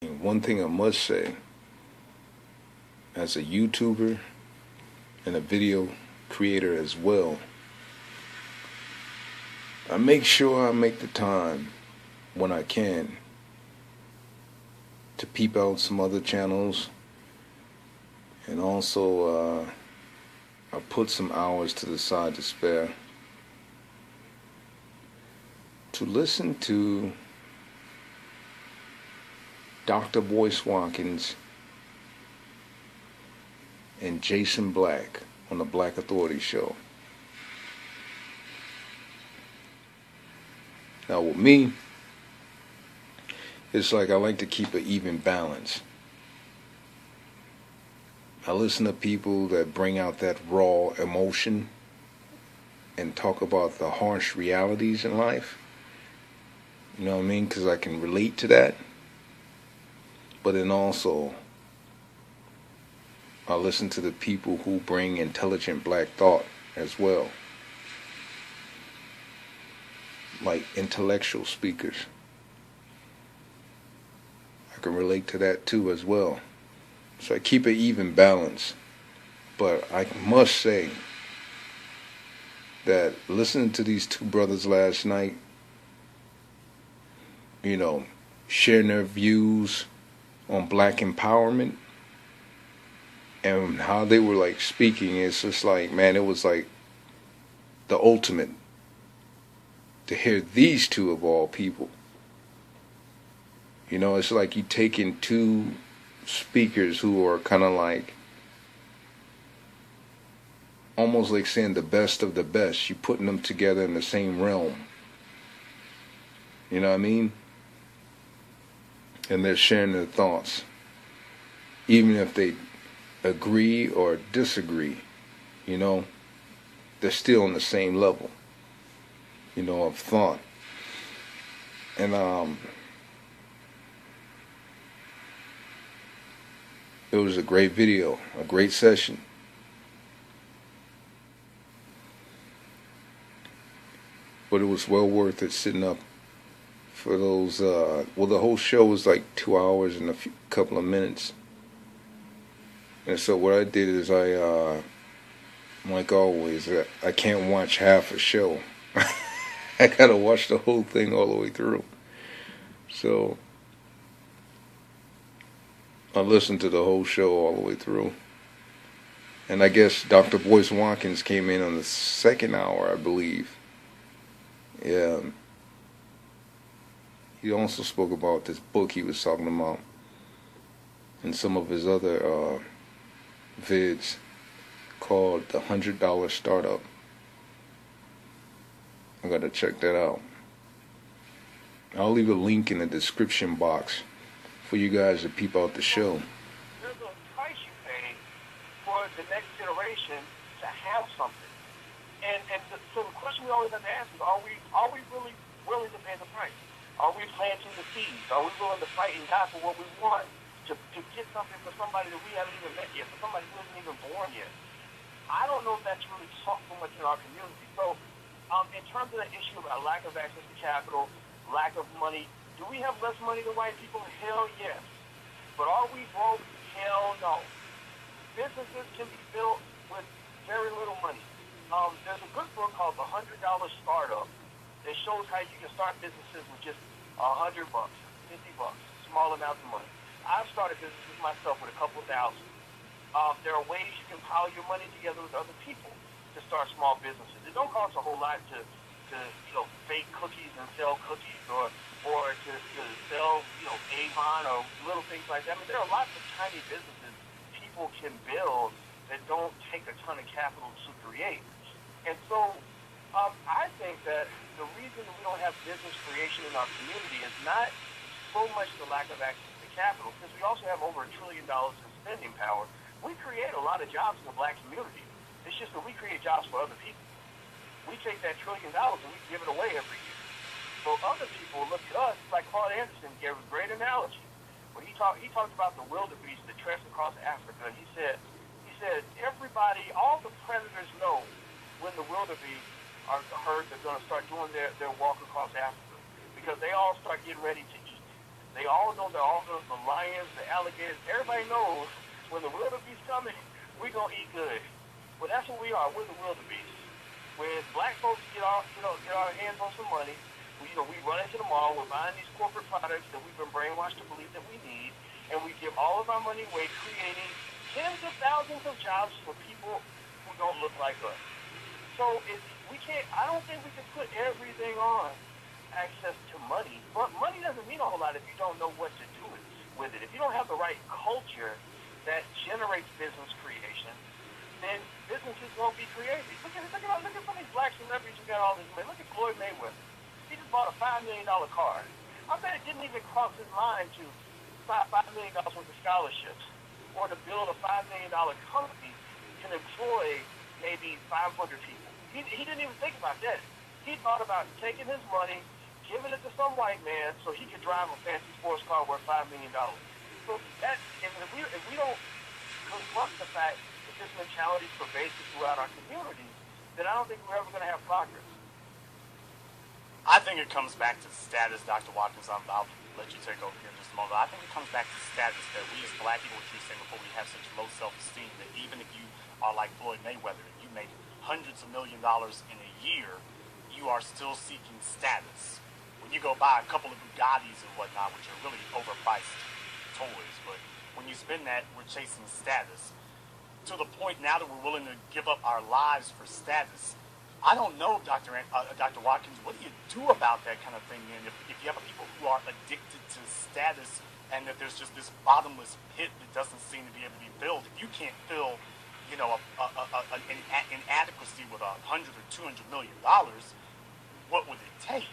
And one thing I must say, as a YouTuber and a video creator as well, I make sure I make the time when I can to peep out some other channels, and also I put some hours to the side to spare to listen to Dr. Boyce Watkins and Jason Black on the Black Authority Show. Now with me, it's like I like to keep an even balance. I listen to people that bring out that raw emotion and talk about the harsh realities in life. You know what I mean? Because I can relate to that. But then also, I listen to the people who bring intelligent black thought as well. Like intellectual speakers. I can relate to that too as well. So I keep an even balance. But I must say that listening to these two brothers last night, you know, sharing their views on black empowerment and how they were like speaking, it's just like, man, it was like the ultimate to hear these two of all people. You know, it's like you taking two speakers who are kind of like almost like saying the best of the best. You putting them together in the same realm. You know what I mean? And they're sharing their thoughts, even if they agree or disagree. You know, they're still on the same level, you know, of thought. And it was a great video, a great session. But it was well worth it sitting up for those, well, the whole show was like 2 hours and a couple of minutes. And so what I did is like always, I can't watch half a show. I gotta watch the whole thing all the way through. So I listened to the whole show all the way through. And I guess Dr. Boyce Watkins came in on the second hour, I believe. Yeah. He also spoke about this book he was talking about and some of his other vids called The $100 Startup. I gotta check that out. I'll leave a link in the description box for you guys to peep out the show. There's a price you pay for the next generation to have something. And so the question we always have to ask is, are we really willing to pay the price? Are we planting the seeds? Are we willing to fight and die for what we want to get something for somebody that we haven't even met yet, for somebody who isn't even born yet? I don't know if that's really taught so much in our community. So in terms of the issue about lack of access to capital, lack of money, do we have less money than white people? Hell yes. But are we broke? Hell no. Businesses can be built with very little money. There's a good book called The $100 Startup that shows how you can start businesses with just $100, $50, small amounts of money. I've started businesses myself with a couple thousand. There are ways you can pile your money together with other people to start small businesses. It don't cost a whole lot to bake cookies and sell cookies, or to sell, Avon or little things like that. I mean, there are lots of tiny businesses people can build that don't take a ton of capital to create. And so I think that the reason that we don't have business creation in our community is not so much the lack of access to capital, because we also have over $1 trillion in spending power. We create a lot of jobs in the black community. It's just that we create jobs for other people. We take that $1 trillion and we give it away every year. So other people look at us, like Claude Anderson gave a great analogy. When he talked about the wildebeest that treks across Africa, and he said everybody, all the predators know when the wildebeest are heard they're going to start doing their walk across Africa, because they all start getting ready to eat. They all know the lions, the alligators. Everybody knows when the wildebeest coming, we gonna eat good. Well, that's what we are. We're the wildebeest. When black folks get our hands on some money, we run into the mall. We're buying these corporate products that we've been brainwashed to believe that we need, and we give all of our money away, creating tens of thousands of jobs for people who don't look like us. So we can't. I don't think we can put everything on access to money. But money doesn't mean a whole lot if you don't know what to do with it. If you don't have the right culture that generates business creation, then businesses won't be created. Look at some of these black celebrities who got all this money. Look at Floyd Mayweather. He just bought a $5 million car. I bet it didn't even cross his mind to $5 million worth of scholarships or to build a $5 million company and employ maybe 500 people. He didn't even think about that. He thought about taking his money, giving it to some white man so he could drive a fancy sports car worth $5 million. So if we don't confront the fact that this mentality is pervasive throughout our communities, then I don't think we're ever going to have progress. I think it comes back to status, Dr. Watkins. I'll let you take over here in just a moment. I think it comes back to status that we as black people, what you were saying before, we have such low self-esteem that even if you are like Floyd Mayweather and you make hundreds of $millions in a year, you are still seeking status. When you go buy a couple of Bugattis and whatnot, which are really overpriced toys, but when you spend that, we're chasing status. To the point now that we're willing to give up our lives for status. I don't know, Dr. Watkins, what do you do about that kind of thing? And if you have people who are addicted to status and that there's just this bottomless pit that doesn't seem to be able to be filled, if you can't fill, an inadequacy with $100 or $200 million, what would it take?